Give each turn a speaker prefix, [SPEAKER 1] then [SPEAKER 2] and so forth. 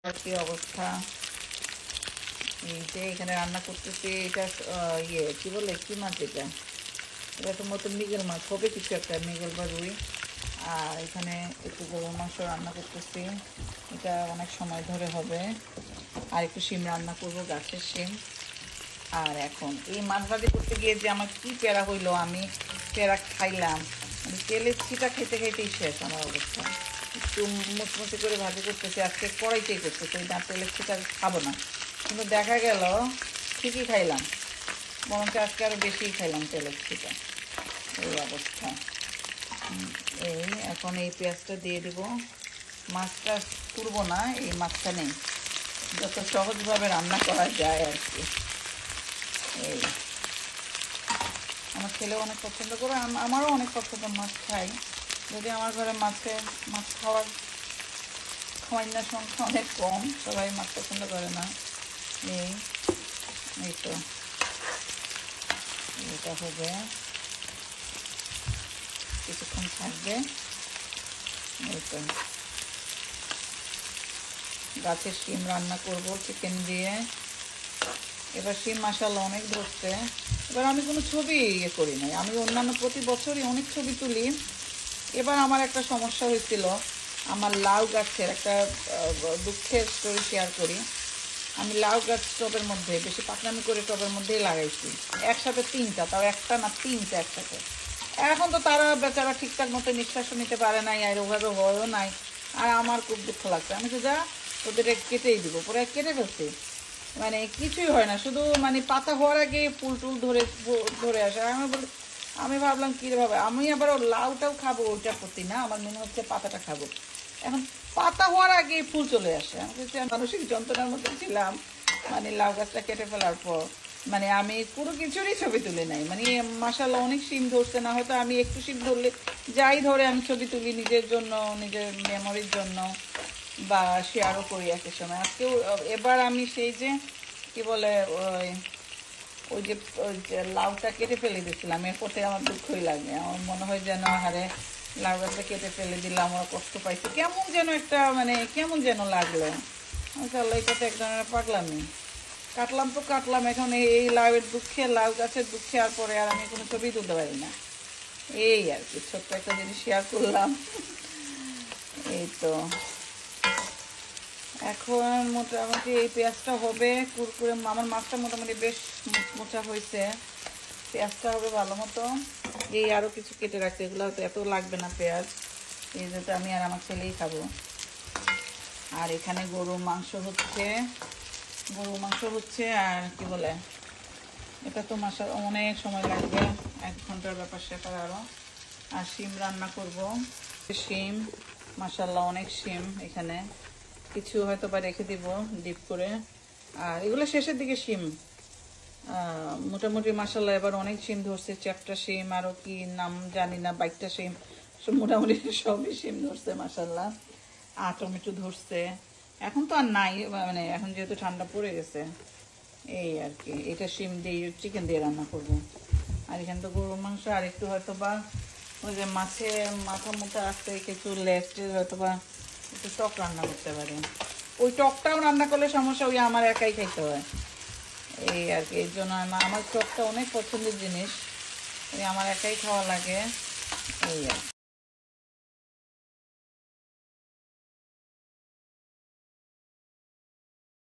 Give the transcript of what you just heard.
[SPEAKER 1] কি অবস্থা। এই যে এখানে রান্না করতেছি, এটা কি বলে, কি মাছ এটা? এটা তো মতো মৃগেল মাছ হবে, কিছু একটা মৃগেল বা রুই। আর এখানে একটু গরুর মাংস রান্না করতেছি, এটা অনেক সময় ধরে হবে। আর একটু শিম রান্না করবো, গাছের শিম। আর এখন এই মাছ ভাজি করতে গিয়ে যে আমার কি প্যারা হইলো, আমি প্যারা খাইলাম, মানে তেলের ছিটা খেতে খেতেই শেষ আমার অবস্থা। একটু মুচমুচি করে ভাজি করতেছি, আজকে কড়াইতেই করতেছি, না তেলের ছিটা খাবো না। কিন্তু দেখা গেল ঠিকই খাইলাম, বরঞ্চ আজকে আরও বেশিই খাইলাম তেলের ছিটা। এই অবস্থা। এই এখন এই পেঁয়াজটা দিয়ে দেবো। মাছটা পুড়বো না, এই মাছটা নেই, যত সহজভাবে রান্না করা যায় আর কি। এই আমার ছেলেও অনেক পছন্দ করে, আমারও অনেক পছন্দ, মাছ খাই। যদি আমার ঘরে মাছ খাওয়ার সংখ্যা অনেক কম, সবাই মাছ পছন্দ করে না। এই এই তো এটা হবে, কিছুক্ষণ থাকবে। এই তো গাছের শিম রান্না করব চিকেন দিয়ে। এবার শিম মাশাআল্লাহ অনেক ধরছে। এবার আমি কোনো ছবি করি নাই, আমি অন্যান্য প্রতি বছরই অনেক ছবি তুলি। এবার আমার একটা সমস্যা হয়েছিল, আমার লাউ গাছের একটা দুঃখের স্টোরি শেয়ার করি। আমি লাউ গাছ টবের মধ্যে, বেশি পাকনামি করে টবের মধ্যেই লাগাইছি, একসাথে 3টা, তাও একটা না 3টা একসাথে। এখন তো তারা বেচারা ঠিকঠাক মতো নিঃশ্বাসও নিতে পারে নাই, আর ওভাবে হয়ও নাই। আর আমার খুব দুঃখ লাগছে, আমি তো যা ওদের কেটেই দিব, পরে কেটে ফেলছি। মানে কিছুই হয় না, শুধু মানে পাতা হওয়ার আগে ফুল টুল ধরে আসে। আমি ভাবলাম কীভাবে, আমি আবার লাউটাও খাবো, ওইটার প্রতি না, আমার মনে হচ্ছে পাতাটা খাবো। এখন পাতা হওয়ার আগে ফুল চলে আসে। আমি মানসিক যন্ত্রণার মধ্যে ছিলাম, মানে লাউ গাছটা কেটে ফেলার পর। মানে আমি পুরো কিছুরই ছবি তুলে নাই, মানে মাশাআল্লাহ অনেক শিম ধরছে, না হয়তো আমি একটু শিম ধরলে যাই ধরে আমি ছবি তুলি নিজের জন্য, নিজের মেমোরির জন্য, বা শেয়ারও করি একই সময়। আজকেও এবার আমি সেই যে কি বলে ওই যে লাউটা কেটে ফেলে দিয়েছিলাম, এরপর থেকে আমার দুঃখই লাগে। আমার মনে হয় যেন হারে লাউ গাছটা কেটে ফেলে দিলাম, আমার কষ্ট পাইছে, কেমন যেন একটা, মানে কেমন যেন লাগলো। আল্লাহ, এটা তো এক ধরনের পাগলামি। কাটলাম, এখন এই লাউয়ের দুঃখে, লাউ গাছের দুঃখে আর পরে আর আমি কোনো ছবি তুলতে পারি না। এই আর কি, ছোট্ট একটা জিনিস শেয়ার করলাম। এই তো এখন মোটামুটি এই পেঁয়াজটা হবে কুরকুরে, আমার মাছটা মোটামুটি বেশ মোচা হয়েছে, পেঁয়াজটা হবে ভালো মতো। এই আরও কিছু কেটে রাখতে, এগুলো হয়তো এত লাগবে না পেঁয়াজ, এই যেটা আমি আর আমার ছেলেই খাবো। আর এখানে গরুর মাংস হচ্ছে, আর কি বলে, এটা তো অনেক সময় লাগবে, 1 ঘন্টার ব্যাপার সেটা আরও। আর শিম রান্না করব, শিম মাশাআল্লাহ অনেক শিম, এখানে কিছু হয়তো বা রেখে দিব ডিপ করে। আর এগুলো শেষের দিকে শিম, মোটামুটি মাশাআল্লাহ এবার অনেক শিম ধরছে, চ্যাপটা শিম, আরও কি নাম জানি না, বাইকটা শিম, মোটামুটি সবই শিম ধরছে মাশাআল্লাহ। আর টমেটো ধরছে, এখন তো আর নাই, মানে এখন যেহেতু ঠান্ডা পড়ে গেছে। এই আর কি, এটা শিম দিয়ে চিকেন দিয়ে রান্না করব। আর এখানে তো গরুর মাংস, আর একটু হয়তো বা ওই যে মাছের মাথা মুথা আসতে কিছু লেস্টের হয়তো বা একটু টক রান্না করতে পারি। ওই টকটাও রান্না করলে সমস্যা, ওই আমার একাই খাইতে হয়। এই আর কি, এর জন্য আমার টকটা অনেক পছন্দের জিনিস, ওই আমার একাই খাওয়া লাগে। এই আর